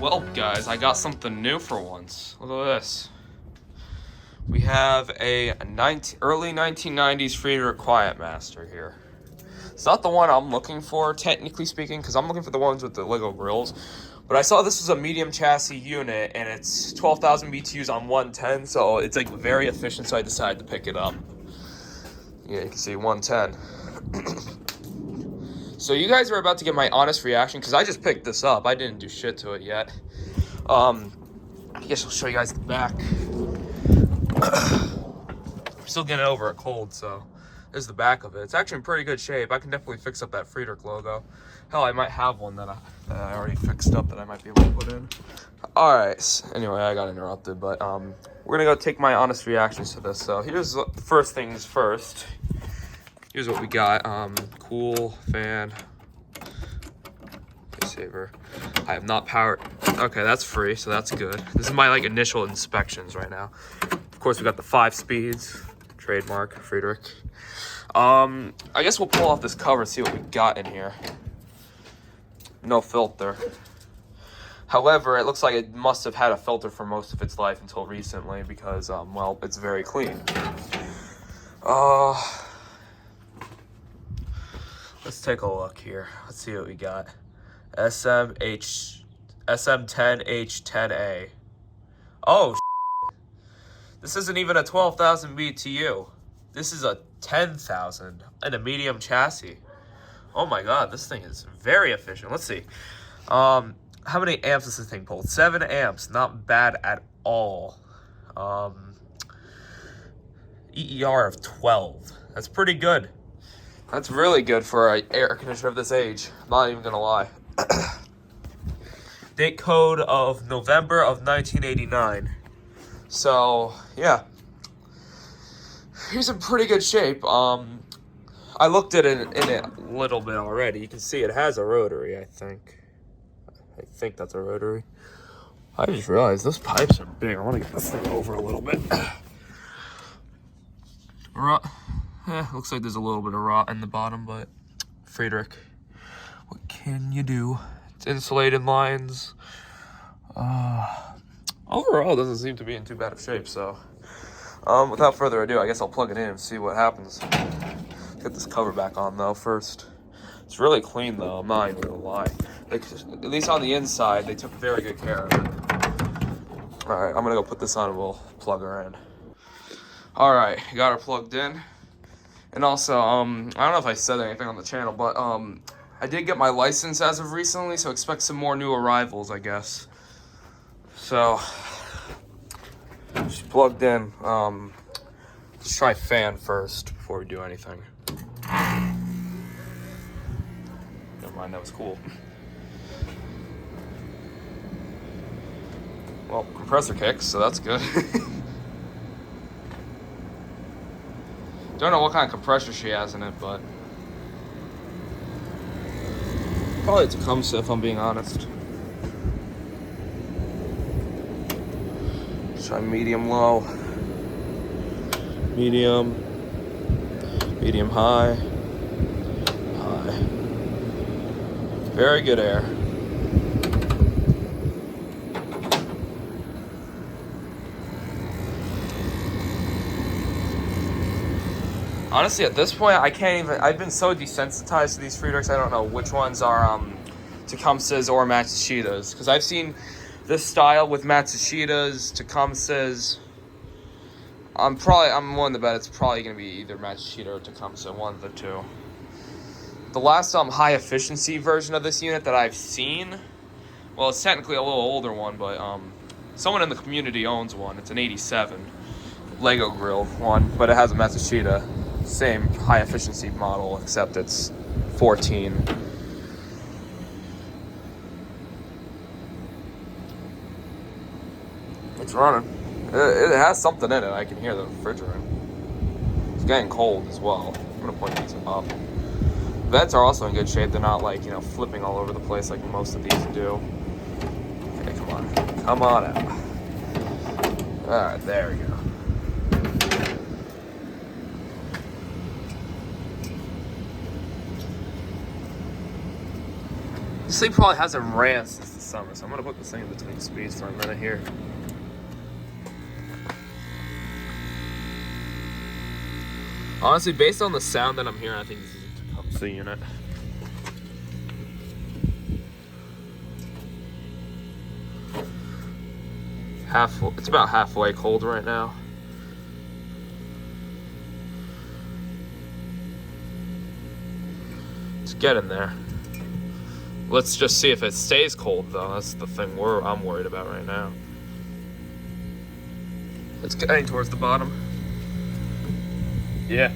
Well, guys, I got something new for once. Look at this. We have a early 1990s Friedrich Quietmaster here. It's not the one I'm looking for, technically speaking, because I'm looking for the ones with the Lego grills. But I saw this was a medium chassis unit, and it's 12,000 BTUs on 110, so it's like very efficient, so I decided to pick it up. Yeah, you can see 110. So you guys are about to get my honest reaction, because I just picked this up. I didn't do shit to it yet. I guess I'll show you guys the back. I'm still getting over a cold, so this is the back of it. It's actually in pretty good shape. I can definitely fix up that Friedrich logo. Hell, I might have one that I already fixed up that I might be able to put in. Alright, anyway, I got interrupted, but we're gonna go take my honest reactions to this. So here's first things first. Here's what we got. Cool fan. Saver. I have not powered. Okay, that's free, so that's good. This is my initial inspections right now. Of course, we got the 5 speeds, trademark Friedrich. I guess we'll pull off this cover and see what we got in here. No filter. However, it looks like it must have had a filter for most of its life until recently because, well, it's very clean. Let's take a look here. Let's see what we got. SM10H10A. Oh, this isn't even a 12,000 BTU. This is a 10,000 and a medium chassis. Oh my god, this thing is very efficient. Let's see. How many amps does this thing pull? 7 amps. Not bad at all. EER of 12. That's pretty good. That's really good for an air conditioner of this age. I'm not even gonna lie. Date code of November of 1989. So, yeah. He's in pretty good shape. I looked at it in it a little bit already. You can see it has a rotary, I think. I think that's a rotary. I just realized those pipes are big. I want to get this thing over a little bit. Looks like there's a little bit of rot in the bottom, but Friedrich, what can you do? It's insulated lines. Overall, it doesn't seem to be in too bad of shape, so without further ado, I guess I'll plug it in and see what happens. Get this cover back on, though, first. It's really clean, though. I'm not even gonna lie. At least on the inside, they took very good care of it. Alright, I'm gonna go put this on and we'll plug her in. Alright, got her plugged in. And also, I don't know if I said anything on the channel, but I did get my license as of recently, so expect some more new arrivals, I guess. So, just plugged in. Let's try fan first before we do anything. Never mind, that was cool. Well, compressor kicks, so that's good. Don't know what kind of compressor she has in it, but probably Tecumseh, if I'm being honest. Try medium low, medium high, high. Very good air. Honestly, at this point, I can't even. I've been so desensitized to these Friedrichs. I don't know which ones are Tecumsehs or Matsushitas, because I've seen this style with Matsushitas, Tecumsehs. I'm willing to bet it's probably gonna be either Matsushita or Tecumseh, one of the two. The last high efficiency version of this unit that I've seen, well, it's technically a little older one, but someone in the community owns one. It's an '87 Lego grill one, but it has a Matsushita. Same high efficiency model, except it's 14. It's running. It has something in it. I can hear the refrigerant. It's getting cold as well. I'm gonna point these up. Vents are also in good shape. They're not flipping all over the place like most of these do. Okay, come on out. All right, there we go. This thing probably hasn't ran since the summer. So I'm gonna put this thing in between speeds for a minute here. Honestly, based on the sound that I'm hearing, I think this is a Tecumseh unit. It's about halfway cold right now. It's getting there. Let's just see if it stays cold, though. That's the thing I'm worried about right now. It's getting towards the bottom. Yeah.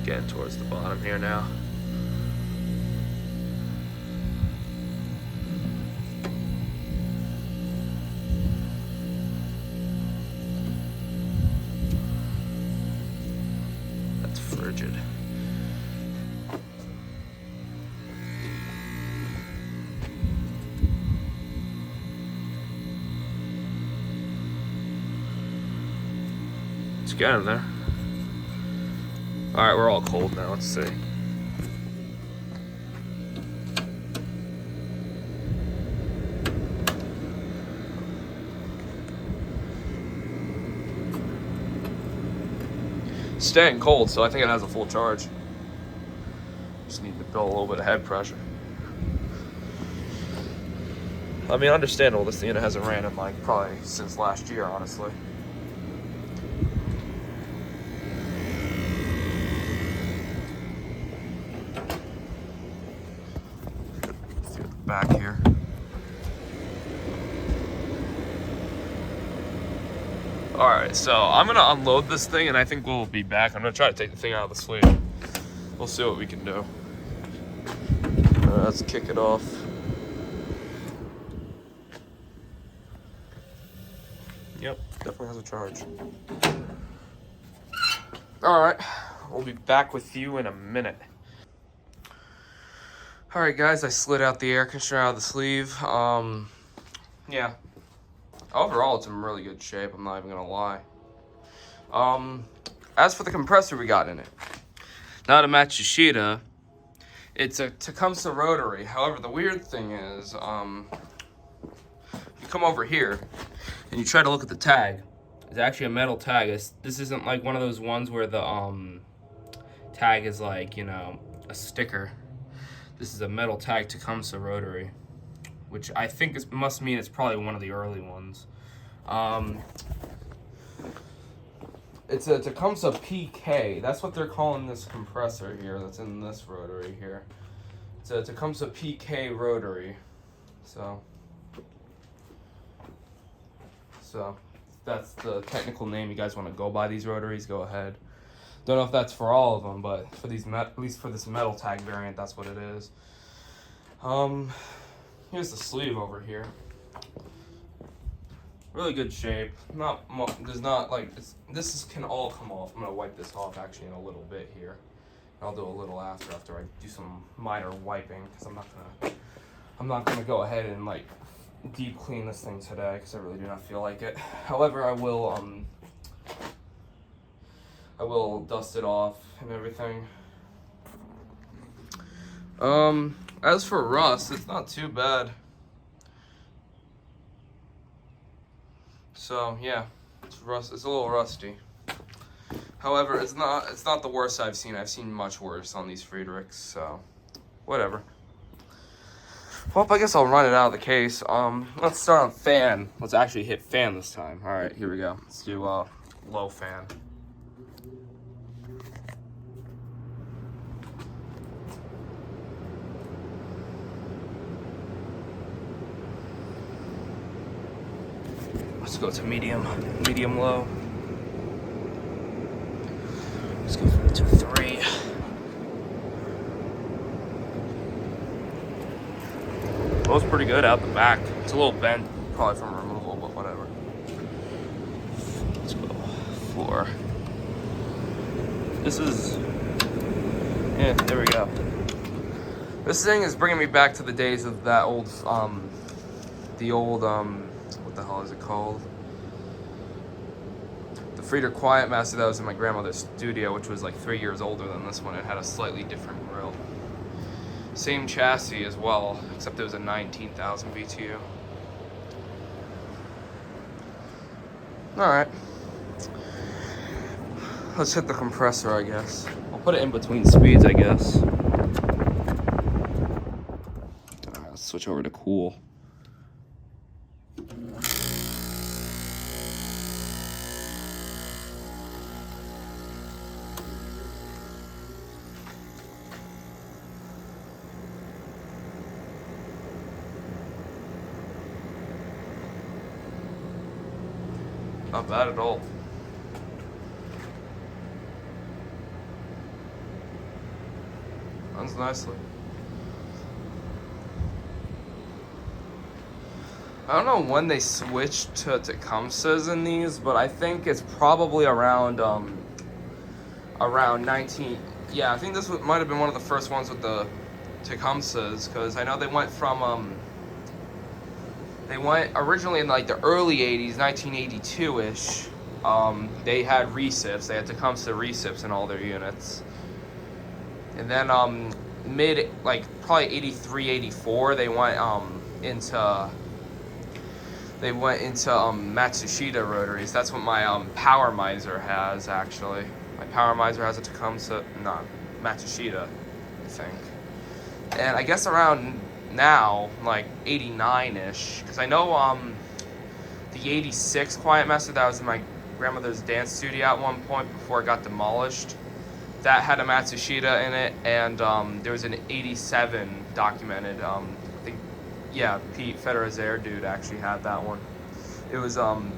Getting towards the bottom here now. That's frigid. It's getting there. All right, we're all cold now. Let's see. Staying cold, so I think it has a full charge. Just need to build a little bit of head pressure. I mean, understandable. This unit hasn't ran in like probably since last year, honestly. Back here. All right, so I'm gonna unload this thing and I think we'll be back. I'm gonna try to take the thing out of the sleeve. We'll see what we can do. Let's kick it off. Yep, definitely has a charge. All right, we'll be back with you in a minute. All right, guys, I slid out the air conditioner out of the sleeve. Yeah. Overall, it's in really good shape. I'm not even gonna lie. As for the compressor we got in it, not a Matsushita. It's a Tecumseh rotary. However, the weird thing is, you come over here and you try to look at the tag. It's actually a metal tag. This isn't like one of those ones where the tag is like, you know, a sticker. This is a metal tag Tecumseh rotary, which I think must mean it's probably one of the early ones. It's a Tecumseh PK. That's what they're calling this compressor here that's in this rotary here. It's a Tecumseh PK rotary. So that's the technical name you guys want to go by these rotaries, go ahead. Don't know if that's for all of them, but for these at least for this metal tag variant, that's what it is. Here's the sleeve over here. Really good shape. There's not like can all come off. I'm gonna wipe this off actually in a little bit here. I'll do a little after I do some minor wiping because I'm not gonna go ahead and like deep clean this thing today because I really do not feel like it. However, I will dust it off and everything. As for rust, it's not too bad. So yeah, it's a little rusty. However, it's not the worst I've seen. I've seen much worse on these Friedrichs, so whatever. Well, I guess I'll run it out of the case. Let's start on fan. Let's actually hit fan this time. All right, here we go. Let's do low fan. Let's go to medium low. Let's go to 3. Blows pretty good out the back. It's a little bent, probably from removal, but whatever. Let's go 4. This is, yeah, there we go. This thing is bringing me back to the days of that old, what the hell is it called? The Friedrich Quietmaster that was in my grandmother's studio, which was like 3 years older than this one. It had a slightly different grill. Same chassis as well, except it was a 19,000 BTU. Alright. Let's hit the compressor, I guess. I'll put it in between speeds, I guess. Alright, let's switch over to cool. Not bad at all. Runs nicely. I don't know when they switched to Tecumsehs in these, but I think it's probably around 19. Yeah, I think this might have been one of the first ones with the Tecumsehs, because I know they went from they went originally in like the early 80s, 1982-ish. They had recips. They had Tecumseh recips in all their units. And then mid, like probably 83, 84, they went into Matsushita rotaries. That's what my Power Miser has, actually. My Power Miser has a Tecumseh, not Matsushita, I think. And I guess around now, like 89-ish, because I know the 86 Quietmaster that was in my grandmother's dance studio at one point before it got demolished, that had a Matsushita in it, and there was an 87 documented. I think, yeah, Pete Federer dude actually had that one. It was an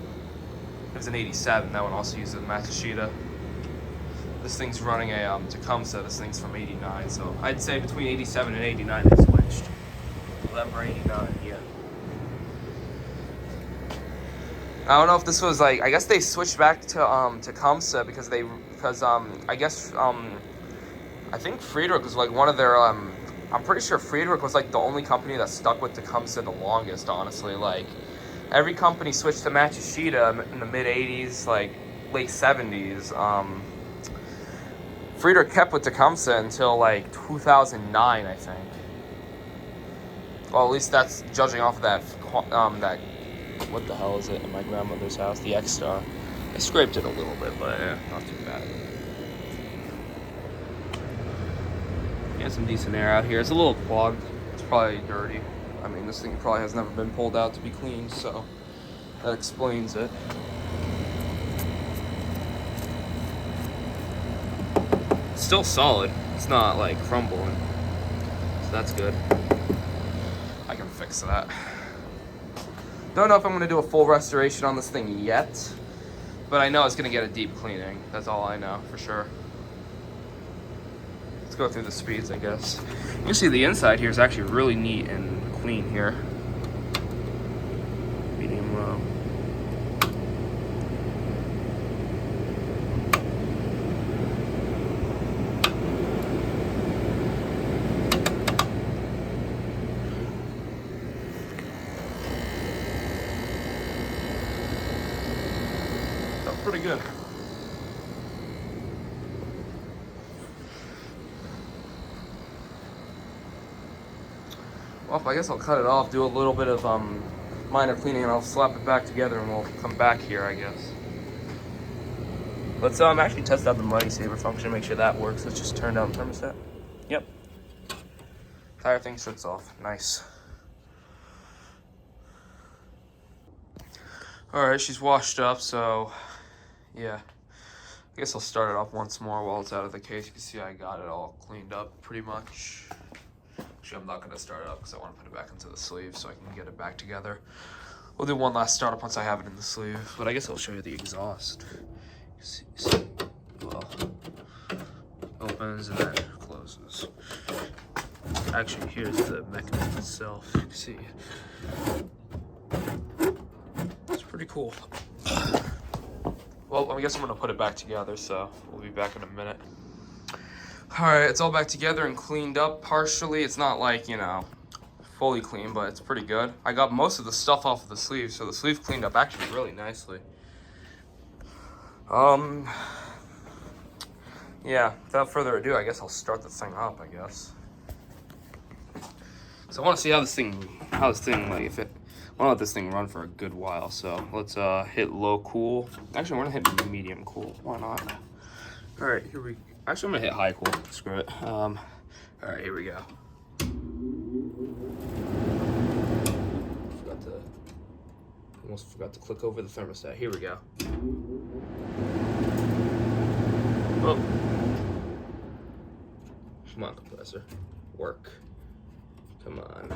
87. That one also used a Matsushita. This thing's running a Tecumseh. This thing's from 89, so I'd say between 87 and 89 they switched. 11 or 89, yeah. I don't know if this was like, I guess they switched back to Tecumseh because I guess I think Friedrich was like one of their I'm pretty sure Friedrich was like the only company that stuck with Tecumseh the longest, honestly. Like every company switched to Matsushita in the mid 80s, like late 70s. Friedrich kept with Tecumseh until like 2009, I think. Well, at least that's judging off of that what the hell is it in my grandmother's house? The X-Star. I scraped it a little bit, but not too bad. Yeah, some decent air out here. It's a little clogged. It's probably dirty. I mean, this thing probably has never been pulled out to be cleaned, so that explains it. It's still solid. It's not like crumbling, so that's good. I can fix that. Don't know if I'm going to do a full restoration on this thing yet, but I know it's going to get a deep cleaning. That's all I know for sure. Let's go through the speeds, I guess. You can see the inside here is actually really neat and clean here. Medium low. Pretty good. Well, I guess I'll cut it off, do a little bit of minor cleaning, and I'll slap it back together, and we'll come back here, I guess. Let's actually test out the Mighty Saber function, make sure that works. Let's just turn down the thermostat. Yep. Entire thing shuts off. Nice. All right, she's washed up, so yeah. I guess I'll start it off once more while it's out of the case. You can see I got it all cleaned up pretty much. Actually, I'm not going to start it up because I want to put it back into the sleeve so I can get it back together. We'll do one last startup once I have it in the sleeve, but I guess I'll show you the exhaust. See, well, opens and then closes. Actually, here's the mechanism itself. You can see. It's pretty cool. Well, I guess I'm going to put it back together, so we'll be back in a minute. Alright, it's all back together and cleaned up partially. It's not like, you know, fully clean, but it's pretty good. I got most of the stuff off of the sleeve, so the sleeve cleaned up actually really nicely. Yeah, without further ado, I guess I'll start the thing up, I guess. So I want to see how this thing like if it. I want to let this thing run for a good while. So let's hit low cool. Actually, we're gonna hit medium cool. Why not? All right, here we. Actually, I'm gonna hit high cool. Screw it. All right, here we go. Almost forgot to click over the thermostat. Here we go. Oh. Come on, compressor. Work. Come on.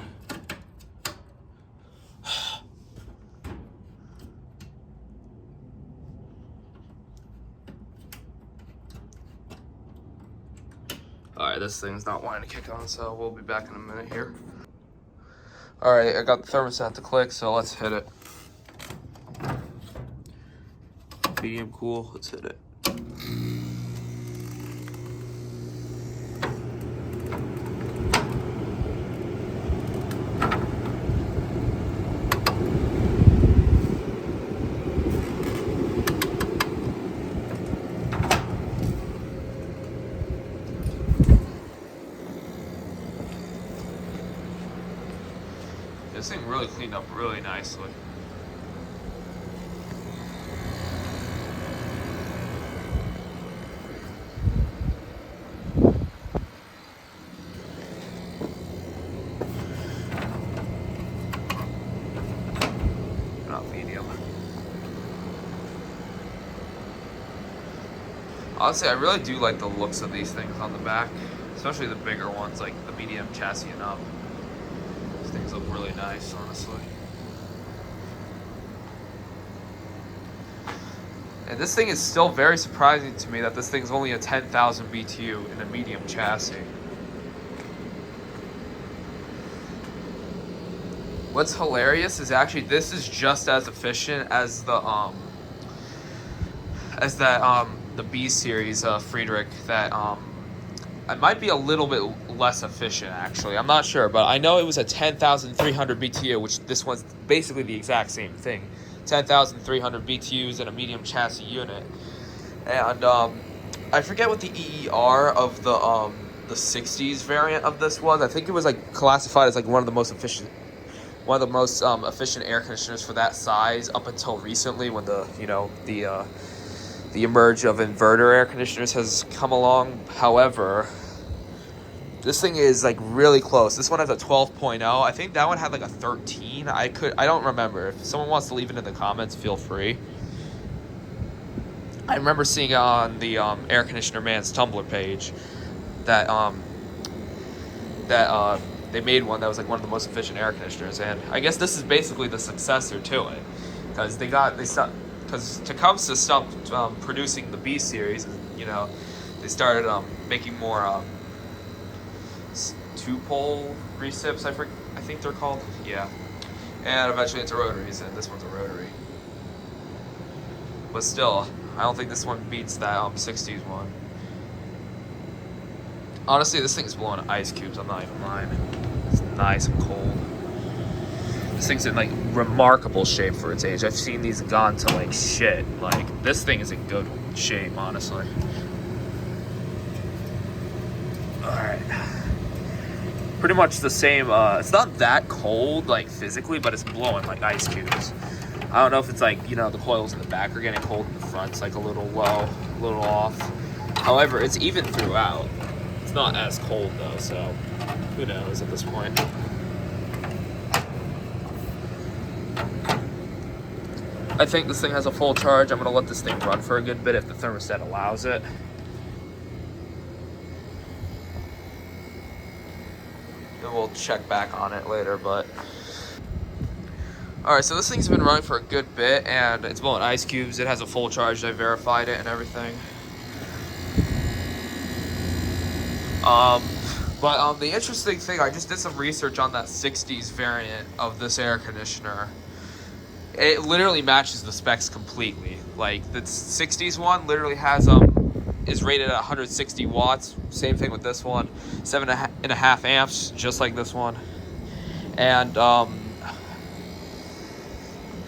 Alright, this thing's not wanting to kick on, so we'll be back in a minute here. Alright, I got the thermostat to click, so let's hit it. Medium cool, let's hit it. This thing really cleaned up really nicely. Not medium. Honestly, I really do like the looks of these things on the back, especially the bigger ones, like the medium chassis and up. These things look really nice, honestly. And this thing is still very surprising to me that this thing's only a 10,000 BTU in a medium chassis. What's hilarious is actually this is just as efficient as the B series Friedrich that it might be a little bit less efficient actually. I'm not sure, but I know it was a 10,300 BTU, which this one's basically the exact same thing. 10,300 BTUs in a medium chassis unit, and I forget what the EER of the 60s variant of this was. I think it was like classified as like one of the most efficient air conditioners for that size up until recently, when the emerge of inverter air conditioners has come along. However, this thing is like really close. This one has a 12.0. I think that one had like a 13. I don't remember. If someone wants to leave it in the comments, feel free. I remember seeing on the Air Conditioner Man's Tumblr page that they made one that was like one of the most efficient air conditioners, and I guess this is basically the successor to it, because because Tecumseh stopped producing the B series, and they started making more two-pole recips, I think they're called. Yeah. And eventually into rotaries, and this one's a rotary. But still, I don't think this one beats that 60s one. Honestly, this thing's blowing ice cubes, I'm not even lying. It's nice and cold. This thing's in like remarkable shape for its age. I've seen these gone to like shit. Like, this thing is in good shape, honestly. Alright. Pretty much the same. It's not that cold, like physically, but it's blowing like ice cubes. I don't know if it's like, the coils in the back are getting cold, and the front's like a little low, a little off. However, it's even throughout. It's not as cold though, so who knows at this point. I think this thing has a full charge. I'm gonna let this thing run for a good bit if the thermostat allows it. And we'll check back on it later, but alright, so this thing's been running for a good bit, and it's blowing ice cubes. It has a full charge. I verified it and everything. But the interesting thing, I just did some research on that 60s variant of this air conditioner. It literally matches the specs completely. Like, the 60s one literally has is rated at 160 watts. Same thing with this one. 7.5 amps, just like this one. And it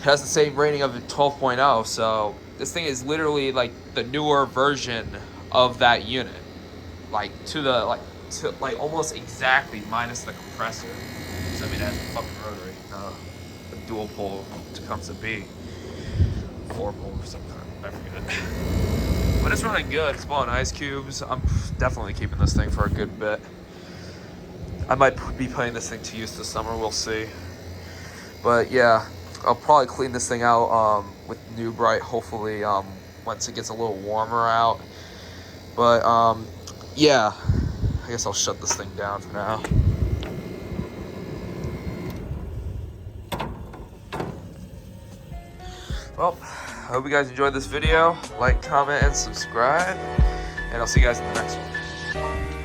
has the same rating of 12.0. So this thing is literally like the newer version of that unit. Like to almost exactly, minus the compressor. because I mean, it has a fucking rotary, a dual pole Tecumseh B. 4-pole or something, I forget. But it's running good. It's blowing ice cubes. I'm definitely keeping this thing for a good bit. I might be putting this thing to use this summer. We'll see. But yeah, I'll probably clean this thing out with New Bright. Hopefully, once it gets a little warmer out. But yeah, I guess I'll shut this thing down for now. Well, I hope you guys enjoyed this video. Like, comment, and subscribe. And I'll see you guys in the next one.